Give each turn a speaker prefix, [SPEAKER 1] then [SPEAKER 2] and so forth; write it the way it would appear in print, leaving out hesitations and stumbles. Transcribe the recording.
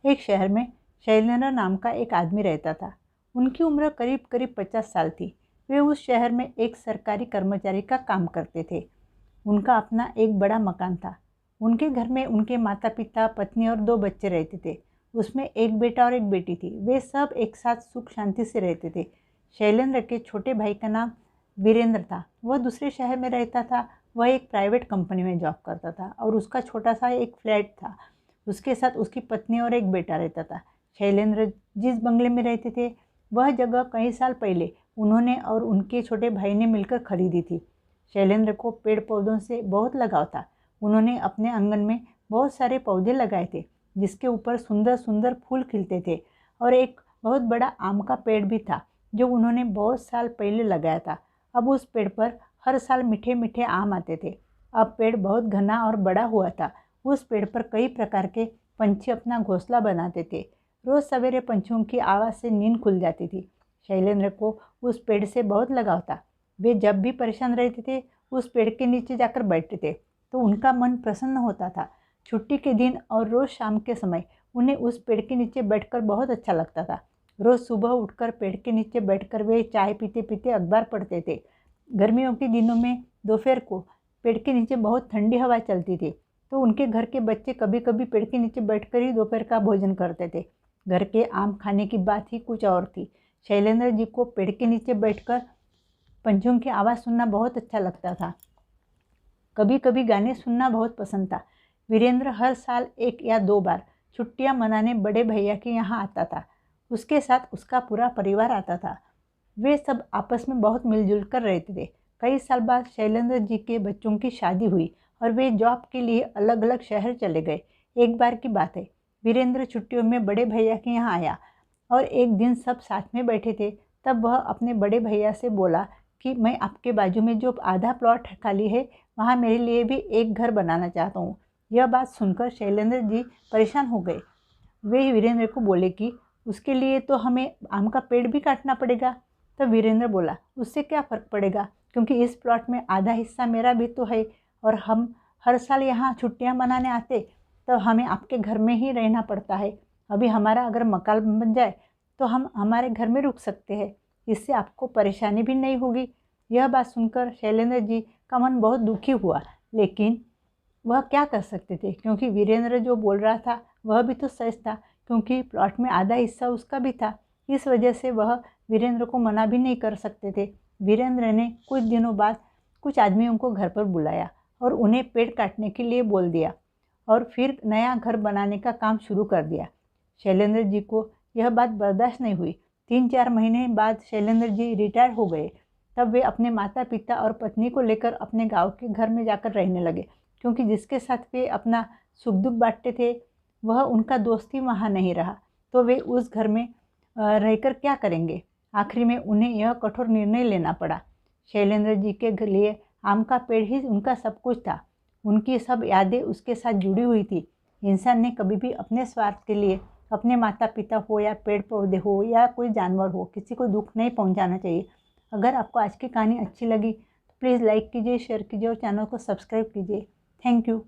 [SPEAKER 1] एक शहर में शैलेंद्र नाम का एक आदमी रहता था। उनकी उम्र करीब करीब 50 साल थी। वे उस शहर में एक सरकारी कर्मचारी का काम करते थे। उनका अपना एक बड़ा मकान था। उनके घर में उनके माता पिता, पत्नी और 2 बच्चे रहते थे। उसमें एक बेटा और एक बेटी थी। वे सब एक साथ सुख शांति से रहते थे। शैलेंद्र के छोटे भाई का नाम वीरेंद्र था। वह दूसरे शहर में रहता था। वह एक प्राइवेट कंपनी में जॉब करता था और उसका छोटा सा एक फ्लैट था। उसके साथ उसकी पत्नी और एक बेटा रहता था। शैलेंद्र जिस बंगले में रहते थे वह जगह कई साल पहले उन्होंने और उनके छोटे भाई ने मिलकर खरीदी थी। शैलेंद्र को पेड़ पौधों से बहुत लगाव था। उन्होंने अपने आंगन में बहुत सारे पौधे लगाए थे जिसके ऊपर सुंदर सुंदर फूल खिलते थे और एक बहुत बड़ा आम का पेड़ भी था जो उन्होंने बहुत साल पहले लगाया था। अब उस पेड़ पर हर साल मीठे मीठे आम आते थे। अब पेड़ बहुत घना और बड़ा हुआ था। उस पेड़ पर कई प्रकार के पंछी अपना घोंसला बनाते थे। रोज़ सवेरे पंछियों की आवाज़ से नींद खुल जाती थी। शैलेंद्र को उस पेड़ से बहुत लगाव था। वे जब भी परेशान रहते थे उस पेड़ के नीचे जाकर बैठते थे तो उनका मन प्रसन्न होता था। छुट्टी के दिन और रोज़ शाम के समय उन्हें उस पेड़ के नीचे बैठकर बहुत अच्छा लगता था। रोज़ सुबह उठकर पेड़ के नीचे बैठकर वे चाय पीते पीते अखबार पढ़ते थे। गर्मियों के दिनों में दोपहर को पेड़ के नीचे बहुत ठंडी हवा चलती थी तो उनके घर के बच्चे कभी कभी पेड़ के नीचे बैठकर ही दोपहर का भोजन करते थे। घर के आम खाने की बात ही कुछ और थी। शैलेंद्र जी को पेड़ के नीचे बैठकर पंछियों की आवाज़ सुनना बहुत अच्छा लगता था। कभी कभी गाने सुनना बहुत पसंद था। वीरेंद्र हर साल 1 या 2 बार छुट्टियां मनाने बड़े भैया के यहाँ आता था। उसके साथ उसका पूरा परिवार आता था। वे सब आपस में बहुत मिलजुल कर रहते थे। कई साल बाद शैलेंद्र जी के बच्चों की शादी हुई और वे जॉब के लिए अलग अलग शहर चले गए। एक बार की बात है, वीरेंद्र छुट्टियों में बड़े भैया के यहाँ आया और एक दिन सब साथ में बैठे थे। तब वह अपने बड़े भैया से बोला कि मैं आपके बाजू में जो आधा प्लॉट खाली है वहाँ मेरे लिए भी एक घर बनाना चाहता हूँ। यह बात सुनकर शैलेंद्र जी परेशान हो गए। वे वीरेंद्र को बोले कि उसके लिए तो हमें आम का पेड़ भी काटना पड़ेगा। तो वीरेंद्र बोला, उससे क्या फ़र्क पड़ेगा, क्योंकि इस प्लॉट में आधा हिस्सा मेरा भी तो है और हम हर साल यहाँ छुट्टियाँ मनाने आते तो हमें आपके घर में ही रहना पड़ता है। अभी हमारा अगर मकान बन जाए तो हम हमारे घर में रुक सकते हैं। इससे आपको परेशानी भी नहीं होगी। यह बात सुनकर शैलेंद्र जी का मन बहुत दुखी हुआ, लेकिन वह क्या कर सकते थे क्योंकि वीरेंद्र जो बोल रहा था वह भी तो सच था, क्योंकि प्लॉट में आधा हिस्सा उसका भी था। इस वजह से वह वीरेंद्र को मना भी नहीं कर सकते थे। वीरेंद्र ने कुछ दिनों बाद कुछ आदमियों को घर पर बुलाया और उन्हें पेड़ काटने के लिए बोल दिया और फिर नया घर बनाने का काम शुरू कर दिया। शैलेंद्र जी को यह बात बर्दाश्त नहीं हुई। 3-4 महीने बाद शैलेंद्र जी रिटायर हो गए। तब वे अपने माता पिता और पत्नी को लेकर अपने गांव के घर में जाकर रहने लगे, क्योंकि जिसके साथ वे अपना सुख दुख बांटते थे वह उनका दोस्त ही वहाँ नहीं रहा। तो वे उस घर में रहकर क्या करेंगे। आखिर में उन्हें यह कठोर निर्णय लेना पड़ा। शैलेंद्र जी के लिए आम का पेड़ ही उनका सब कुछ था। उनकी सब यादें उसके साथ जुड़ी हुई थी। इंसान ने कभी भी अपने स्वार्थ के लिए अपने माता पिता हो या पेड़ पौधे हो या कोई जानवर हो, किसी को दुख नहीं पहुंचाना चाहिए। अगर आपको आज की कहानी अच्छी लगी तो प्लीज़ लाइक कीजिए, शेयर कीजिए और चैनल को सब्सक्राइब कीजिए। Thank you.